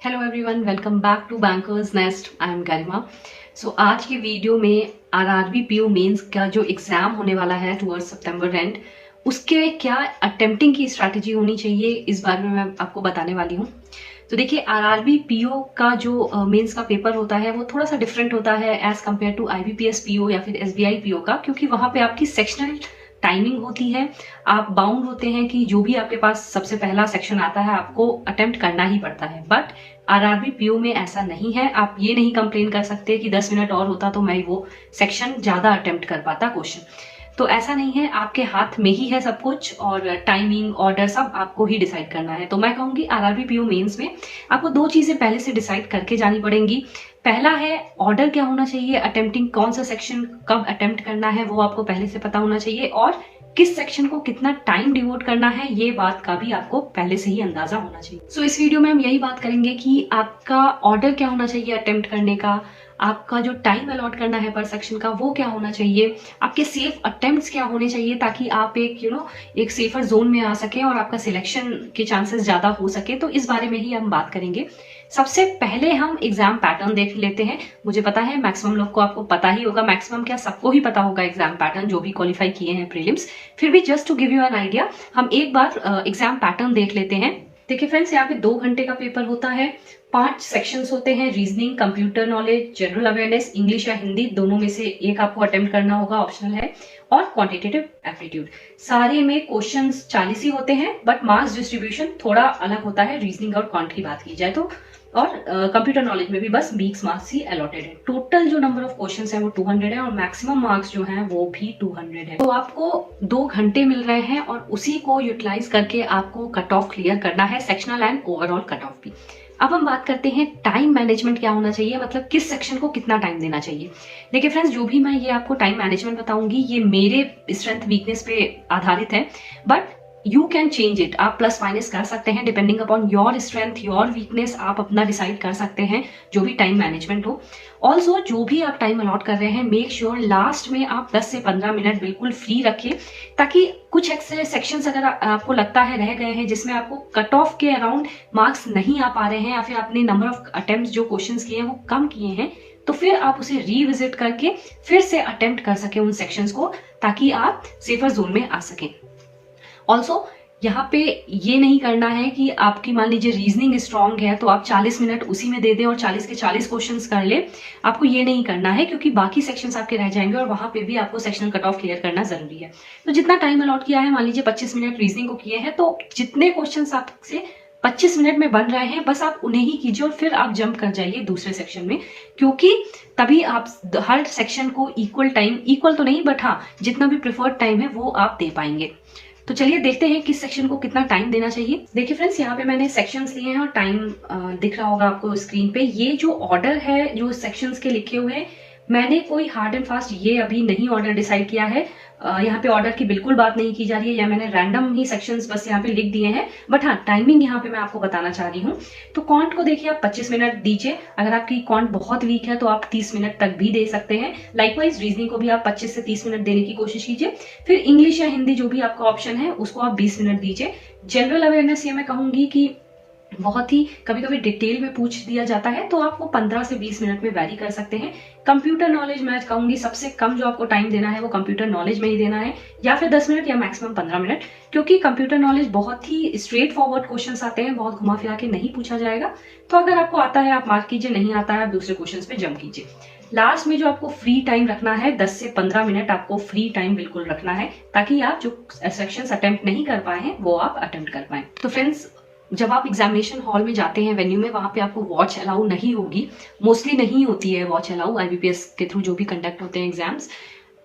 Hello everyone, welcome back to Bankers Nest. I am Garima. So आज की video में RRB PO mains का जो एग्जाम होने वाला है टुवर्ड्स सितंबर एंड, उसके क्या अटेम्प्टिंग की स्ट्रैटेजी होनी चाहिए इस बारे में मैं आपको बताने वाली हूँ। तो देखिए, आरआरबी पीओ का जो मेंस का पेपर होता है वो थोड़ा सा डिफरेंट होता है as compare to IBPS PO या फिर एसबीआई पीओ का, क्योंकि वहां पे आपकी सेक्शनल टाइमिंग होती है। आप बाउंड होते हैं कि जो भी आपके पास सबसे पहला सेक्शन आता है आपको अटेम्प्ट करना ही पड़ता है। बट आरआरबी पीओ में ऐसा नहीं है। आप ये नहीं कंप्लेन कर सकते कि 10 मिनट और होता तो मैं वो सेक्शन ज्यादा अटेम्प्ट कर पाता क्वेश्चन। तो ऐसा नहीं है, आपके हाथ में ही है सब कुछ और टाइमिंग ऑर्डर सब आपको ही डिसाइड करना है। तो मैं कहूंगी आरआरबी पीओ मेंस में आपको दो चीजें पहले से डिसाइड करके जानी पड़ेंगी। पहला है ऑर्डर क्या होना चाहिए, अटेम्प्टिंग कौन सा सेक्शन कब अटेम्प्ट करना है वो आपको पहले से पता होना चाहिए, और किस सेक्शन को कितना टाइम डिवोट करना है ये बात का भी आपको पहले से ही अंदाजा होना चाहिए। सो इस वीडियो में हम यही बात करेंगे कि आपका ऑर्डर क्या होना चाहिए अटेम्प्ट करने का, आपका जो टाइम अलॉट करना है पर सेक्शन का वो क्या होना चाहिए, आपके सेफ अटेम्प्ट्स क्या होने चाहिए ताकि आप एक एक सेफर जोन में आ सके और आपका सिलेक्शन के चांसेस ज्यादा हो सके। तो इस बारे में ही हम बात करेंगे। सबसे पहले हम एग्जाम पैटर्न देख लेते हैं। मुझे पता है मैक्सिमम लोग को आपको पता ही होगा, मैक्सिमम क्या सबको ही पता होगा एग्जाम पैटर्न जो भी क्वालिफाई किए हैं प्रीलिम्स। फिर भी just to give you an idea हम एक बार एग्जाम पैटर्न देख लेते हैं। देखिए फ्रेंड्स, यहाँ पे 2 घंटे का पेपर होता है। 5 सेक्शंस होते हैं, reasoning, computer knowledge, general awareness, English या हिंदी दोनों में से एक आपको अटेम्प्ट करना होगा, ऑप्शनल है, और क्वांटिटेटिव एप्टीट्यूड। सारे में क्वेश्चंस 40 ही होते हैं, बट मार्क्स डिस्ट्रीब्यूशन थोड़ा अलग होता है रीजनिंग और क्वांट की बात की जाए तो। और कंप्यूटर नॉलेज में भी बस 20 मार्क्स ही अलॉटेड है। टोटल जो नंबर ऑफ क्वेश्चंस है वो 200 है और मैक्सिमम मार्क्स जो है वो भी 200 है। तो आपको 2 घंटे मिल रहे हैं और उसी को यूटिलाइज करके आपको कट ऑफ क्लियर करना है, sectional and overall cut off भी। अब हम बात करते हैं टाइम मैनेजमेंट क्या होना चाहिए, मतलब किस सेक्शन को कितना टाइम देना चाहिए। देखिए फ्रेंड्स, जो भी मैं ये आपको टाइम मैनेजमेंट बताऊंगी ये मेरे स्ट्रेंथ वीकनेस पे आधारित है, but you can change it. आप प्लस माइनस कर सकते हैं depending upon your strength, your weakness. आप अपना डिसाइड कर सकते हैं जो भी टाइम मैनेजमेंट हो। ऑल्सो जो भी आप टाइम अलॉट कर रहे हैं मेक श्योर लास्ट में आप 10 से 15 मिनट बिल्कुल फ्री रखें, ताकि कुछ सेक्शंस अगर आपको लगता है रह गए हैं जिसमें आपको कट ऑफ के अराउंड मार्क्स नहीं आ पा रहे हैं या फिर आपने नंबर ऑफ अटेम्प्ट जो क्वेश्चंस किए हैं वो कम किए हैं, तो फिर आप उसे रीविजिट करके फिर से अटेम्प्ट कर सके उन सेक्शंस को, ताकि आप सेफर जोन में आ सकें। ऑल्सो यहाँ पे ये नहीं करना है कि आपकी मान लीजिए रीजनिंग स्ट्रांग है तो आप 40 मिनट उसी में दे दें और 40 के 40 क्वेश्चंस कर ले। आपको ये नहीं करना है, क्योंकि बाकी सेक्शंस आपके रह जाएंगे और वहां पे भी आपको सेक्शनल कट ऑफ क्लियर करना जरूरी है। तो जितना टाइम अलॉट किया है, मान लीजिए 25 मिनट रीजनिंग को किए हैं, तो जितने क्वेश्चन आपसे 25 मिनट में बन रहे हैं बस आप उन्हें ही कीजिए और फिर आप जंप कर जाइए दूसरे सेक्शन में, क्योंकि तभी आप हर सेक्शन को इक्वल टाइम, इक्वल तो नहीं बट हाँ जितना भी प्रेफर्ड टाइम है वो आप दे पाएंगे। तो चलिए देखते हैं किस सेक्शन को कितना टाइम देना चाहिए। देखिए फ्रेंड्स, यहाँ पे मैंने सेक्शंस लिए हैं और टाइम दिख रहा होगा आपको स्क्रीन पे। ये जो ऑर्डर है जो सेक्शंस के लिखे हुए हैं, मैंने कोई हार्ड एंड फास्ट ये अभी नहीं ऑर्डर डिसाइड किया है। यहाँ पे ऑर्डर की बिल्कुल बात नहीं की जा रही है, या मैंने रैंडम ही सेक्शंस बस यहाँ पे लिख दिए हैं। बट हाँ, टाइमिंग यहाँ पे मैं आपको बताना चाह रही हूँ। तो क्वांट को देखिए आप 25 मिनट दीजिए। अगर आपकी क्वांट बहुत वीक है तो आप 30 मिनट तक भी दे सकते हैं। लाइकवाइज रीजनिंग को भी आप 25 से 30 मिनट देने की कोशिश कीजिए। फिर इंग्लिश या हिंदी जो भी आपका ऑप्शन है उसको आप 20 मिनट दीजिए। जनरल अवेयरनेस ये मैं कहूंगी कि बहुत ही कभी कभी डिटेल में पूछ दिया जाता है, तो आप वो 15 से 20 मिनट में वैरी कर सकते हैं। कंप्यूटर नॉलेज मैं कहूंगी सबसे कम जो आपको टाइम देना है वो कंप्यूटर नॉलेज में ही देना है, या फिर 10 मिनट या मैक्सिमम 15 मिनट, क्योंकि कंप्यूटर नॉलेज बहुत ही स्ट्रेट फॉरवर्ड क्वेश्चंस आते हैं, बहुत घुमा फिरा के नहीं पूछा जाएगा। तो अगर आपको आता है आप मार्क कीजिए, नहीं आता है आप दूसरे क्वेश्चन पे जंप कीजिए। लास्ट में जो आपको फ्री टाइम रखना है 10 से 15 मिनट आपको फ्री टाइम बिल्कुल रखना है, ताकि आप जो सेक्शंस अटेम्प्ट नहीं कर पाए हैं वो आप अटेम्प्ट कर पाए। तो फ्रेंड्स, जब आप एग्जामिनेशन हॉल में जाते हैं वेन्यू में, वहां पे आपको वॉच अलाउ नहीं होगी, मोस्टली नहीं होती है वॉच अलाउ आईबीपीएस के थ्रू जो भी कंडक्ट होते हैं एग्जाम्स।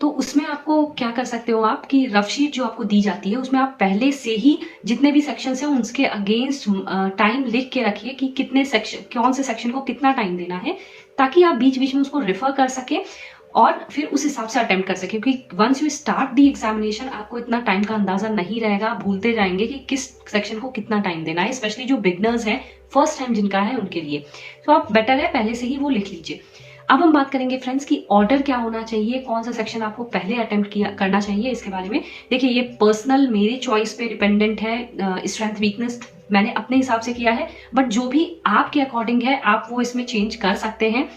तो उसमें आपको क्या कर सकते हो आप कि रफ शीट जो आपको दी जाती है उसमें आप पहले से ही जितने भी सेक्शंस हैं उसके अगेंस्ट टाइम लिख के रखिए कि कितने सेक्शन, कौन से सेक्शन को कितना टाइम देना है, ताकि आप बीच बीच में उसको रेफर कर सके और फिर उस हिसाब से अटेम्प्ट कर सके। क्योंकि once you start the examination आपको इतना टाइम का अंदाजा नहीं रहेगा, भूलते जाएंगे कि किस सेक्शन को कितना टाइम देना है, स्पेशली जो बिगनर्स हैं, फर्स्ट टाइम जिनका है उनके लिए। तो आप बेटर है पहले से ही वो लिख लीजिए। अब हम बात करेंगे फ्रेंड्स कि ऑर्डर क्या होना चाहिए, कौन सा सेक्शन आपको पहले अटेम्प्ट करना चाहिए इसके बारे में। देखिए, ये पर्सनल मेरे चॉइस पे डिपेंडेंट है, स्ट्रेंथ वीकनेस मैंने अपने हिसाब से किया है, बट जो भी आपके अकॉर्डिंग है आप वो इसमें चेंज कर सकते हैं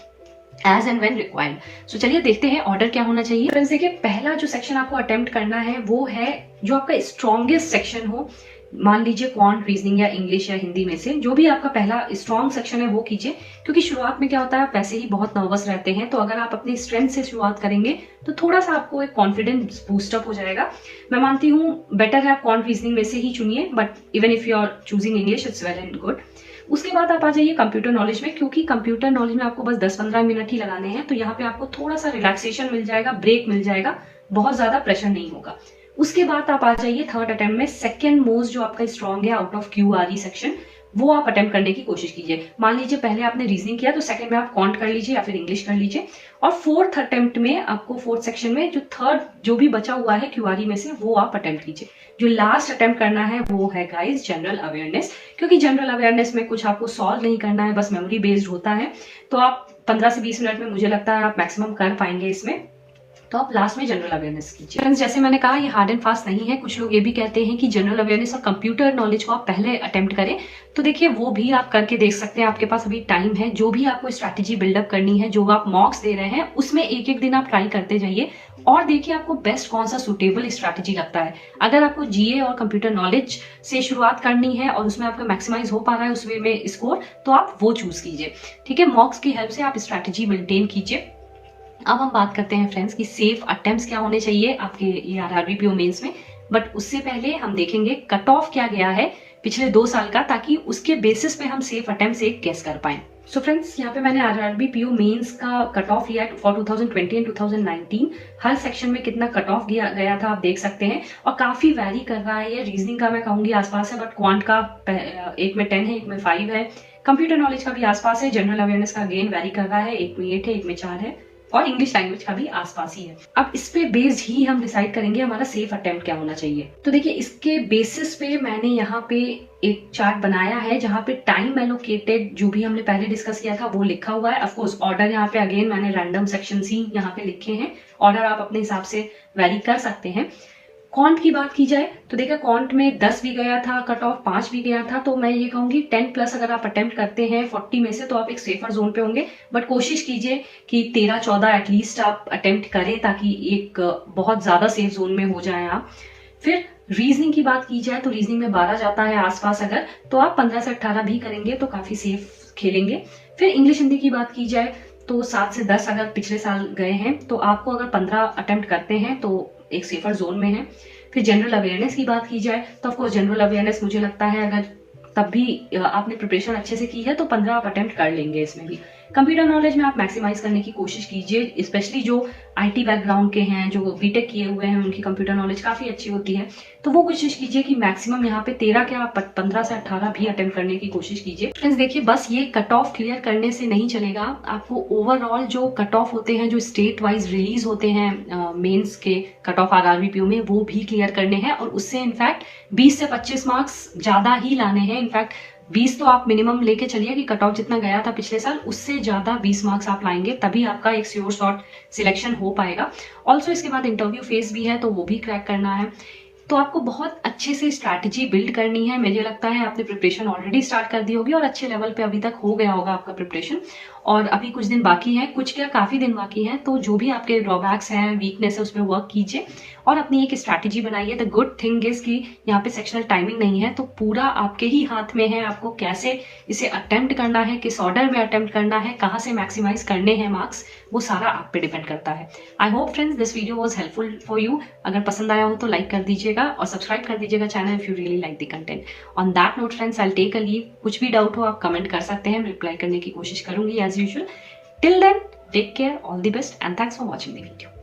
एज एंड व्हेन रिक्वायर्ड। सो चलिए देखते हैं ऑर्डर क्या होना चाहिए। फ्रेंड्स देखिए, पहला जो सेक्शन आपको अटेम्प्ट करना है वो है जो आपका स्ट्रॉन्गेस्ट सेक्शन हो। मान लीजिए क्वांट, रीजनिंग या इंग्लिश या हिंदी में से जो भी आपका पहला स्ट्रॉन्ग सेक्शन है वो कीजिए, क्योंकि शुरुआत में क्या होता है आप वैसे ही बहुत नर्वस रहते हैं, तो अगर आप अपनी स्ट्रेंथ से शुरुआत करेंगे तो थोड़ा सा आपको एक कॉन्फिडेंस बूस्टअप हो जाएगा। मैं मानती हूँ बेटर है आप क्वांट रीजनिंग में से ही चुनिए, but even if you are choosing English it's well and good. उसके बाद आप आ जाइए कंप्यूटर नॉलेज में, क्योंकि कंप्यूटर नॉलेज में आपको बस 10-15 मिनट ही लगाने हैं, तो यहाँ पे आपको थोड़ा सा रिलैक्सेशन मिल जाएगा, ब्रेक मिल जाएगा, बहुत ज्यादा प्रेशर नहीं होगा। उसके बाद आप आ जाइए थर्ड अटेम्प्ट में, सेकंड मोस्ट जो आपका स्ट्रॉन्ग है आउट ऑफ क्यूआरई सेक्शन, वो आप अटेम्प्ट करने की कोशिश कीजिए। मान लीजिए पहले आपने रीजनिंग किया तो सेकंड में आप क्वांट कर लीजिए या फिर इंग्लिश कर लीजिए, और फोर्थ अटेम्प्ट में आपको फोर्थ सेक्शन में जो थर्ड जो भी बचा हुआ है क्यूआरई में से वो आप अटेम्प्ट कीजिए। जो लास्ट अटेम्प्ट करना है वो है गाइस जनरल अवेयरनेस, क्योंकि जनरल अवेयरनेस में कुछ आपको सॉल्व नहीं करना है, बस मेमोरी बेस्ड होता है, तो आप 15 से 20 मिनट में मुझे लगता है आप मैक्सिमम कर पाएंगे इसमें, तो आप लास्ट में जनरल अवेयरनेस कीजिए। फ्रेंड्स जैसे मैंने कहा ये हार्ड एंड फास्ट नहीं है, कुछ लोग ये भी कहते हैं कि जनरल अवेयरनेस और कंप्यूटर नॉलेज को आप पहले अटेम्प्ट करें, तो देखिए वो भी आप करके देख सकते हैं, आपके पास अभी टाइम है। जो भी आपको स्ट्रैटेजी बिल्डअप करनी है, जो आप मॉक्स दे रहे हैं उसमें एक एक दिन आप ट्राई करते जाइए और देखिए आपको बेस्ट कौन सा सुटेबल स्ट्रैटेजी लगता है। अगर आपको जीए और कंप्यूटर नॉलेज से शुरुआत करनी है और उसमें आपका मैक्सिमाइज हो पा रहा है उस वे में स्कोर, तो आप वो चूज कीजिए, ठीक है। मॉक्स की हेल्प से आप स्ट्रैटेजी मेंटेन कीजिए। अब हम बात करते हैं फ्रेंड्स कि सेफ अटेम्प्ट्स क्या होने चाहिए आपके ये आरआरबी पीओ मेंस में, बट उससे पहले हम देखेंगे कट ऑफ क्या गया है पिछले 2 साल का, ताकि उसके बेसिस पे हम सेफ अटेम्प्ट्स एक गेस कर पाए। सो फ्रेंड्स यहाँ पे मैंने आरआरबी पीओ मेंस का कट ऑफ लिया है फॉर 2020 एंड 2019। हर सेक्शन में कितना कट ऑफ गया था आप देख सकते हैं, और काफी वैरी कर रहा है। ये रीजनिंग का मैं कहूंगी आसपास है, बट क्वांट का एक में 10 है, एक में 5 है, कंप्यूटर नॉलेज का भी आसपास है, जनरल अवेयरनेस का अगेन वैरी कर रहा है, एक में 8 है, एक में 4 है, और इंग्लिश लैंग्वेज का भी आसपास ही है। अब इस पे बेस्ड ही हम डिसाइड करेंगे हमारा सेफ अटेम्प्ट क्या होना चाहिए। तो देखिए इसके बेसिस पे मैंने यहाँ पे एक चार्ट बनाया है जहाँ पे टाइम एलोकेटेड जो भी हमने पहले डिस्कस किया था वो लिखा हुआ है। ऑफकोर्स ऑर्डर यहाँ पे अगेन मैंने रैंडम सेक्शन ही यहाँ पे लिखे हैं, ऑर्डर आप अपने हिसाब से वेरी कर सकते हैं। क्वांट की बात की जाए तो देखिए क्वांट में 10 भी गया था कट ऑफ, 5 भी गया था, तो मैं ये कहूंगी 10 प्लस अगर आप अटेम्प्ट करते हैं 40 में से तो आप एक सेफर जोन पे होंगे, बट कोशिश कीजिए कि 13-14 एटलीस्ट आप अटेम्प्ट करें ताकि एक बहुत ज्यादा सेफ जोन में हो जाए आप। फिर रीजनिंग की बात की जाए तो रीजनिंग में 12 जाता है आसपास, अगर तो आप 15 से 18 भी करेंगे तो काफी सेफ खेलेंगे। फिर इंग्लिश हिंदी की बात की जाए तो 7 से 10 अगर पिछले साल गए हैं तो आपको अगर 15 अटेम्प्ट करते हैं तो एक सेफर जोन में है। फिर जनरल अवेयरनेस की बात की जाए तो ऑफकोर्स जनरल अवेयरनेस मुझे लगता है अगर तब भी आपने प्रिपरेशन अच्छे से की है तो 15 आप अटेम्प्ट कर लेंगे इसमें भी। कंप्यूटर नॉलेज में आप मैक्सिमाइज करने की कोशिश कीजिए, स्पेशली जो आईटी बैकग्राउंड के हैं, जो बीटेक किए हुए हैं, उनकी कंप्यूटर नॉलेज काफी अच्छी होती है, तो वो कोशिश कीजिए कि मैक्सिमम यहाँ पे 13 क्या 15 से 18 भी अटेम्प्ट करने की कोशिश कीजिए। फ्रेंड्स देखिए बस ये कट ऑफ क्लियर करने से नहीं चलेगा, आपको ओवरऑल जो कट ऑफ होते हैं, जो स्टेट वाइज रिलीज होते हैं मेंस के कट ऑफ आरआरबी पीओ में, वो भी क्लियर करने हैं, और उससे इनफैक्ट 20 से 25 मार्क्स ज्यादा ही लाने हैं। इनफैक्ट 20 तो आप मिनिमम लेके चलिए कि कट ऑफ जितना गया था पिछले साल उससे ज्यादा 20 मार्क्स आप लाएंगे, तभी आपका एक श्योर शॉट सिलेक्शन हो पाएगा। ऑल्सो इसके बाद इंटरव्यू फेज भी है तो वो भी क्रैक करना है, तो आपको बहुत अच्छे से स्ट्रैटेजी बिल्ड करनी है। मुझे लगता है आपने प्रिपरेशन ऑलरेडी स्टार्ट कर दी होगी और अच्छे लेवल पे अभी तक हो गया होगा आपका प्रिपरेशन, और अभी कुछ दिन बाकी है, कुछ क्या काफी दिन बाकी है, तो जो भी आपके ड्रॉबैक्स हैं, वीकनेस है, उस पर वर्क कीजिए और अपनी एक स्ट्रैटेजी बनाइए। द गुड थिंग इज कि यहाँ पे सेक्शनल टाइमिंग नहीं है, तो पूरा आपके ही हाथ में है आपको कैसे इसे अटेम्प्ट करना है, किस ऑर्डर में अटेम्प्ट करना है, कहाँ से मैक्सिमाइज करने हैं मार्क्स, वो सारा आप पे डिपेंड करता है। I hope friends this video was helpful for you. अगर पसंद आया हो तो लाइक कर दीजिएगा और सब्सक्राइब कर दीजिएगा channel if you really like the content. On that note friends I will take a leave. कुछ भी डाउट हो आप कमेंट कर सकते हैं, रिप्लाई करने की कोशिश करूंगी as usual. Till then take care, all the best and thanks for watching the video.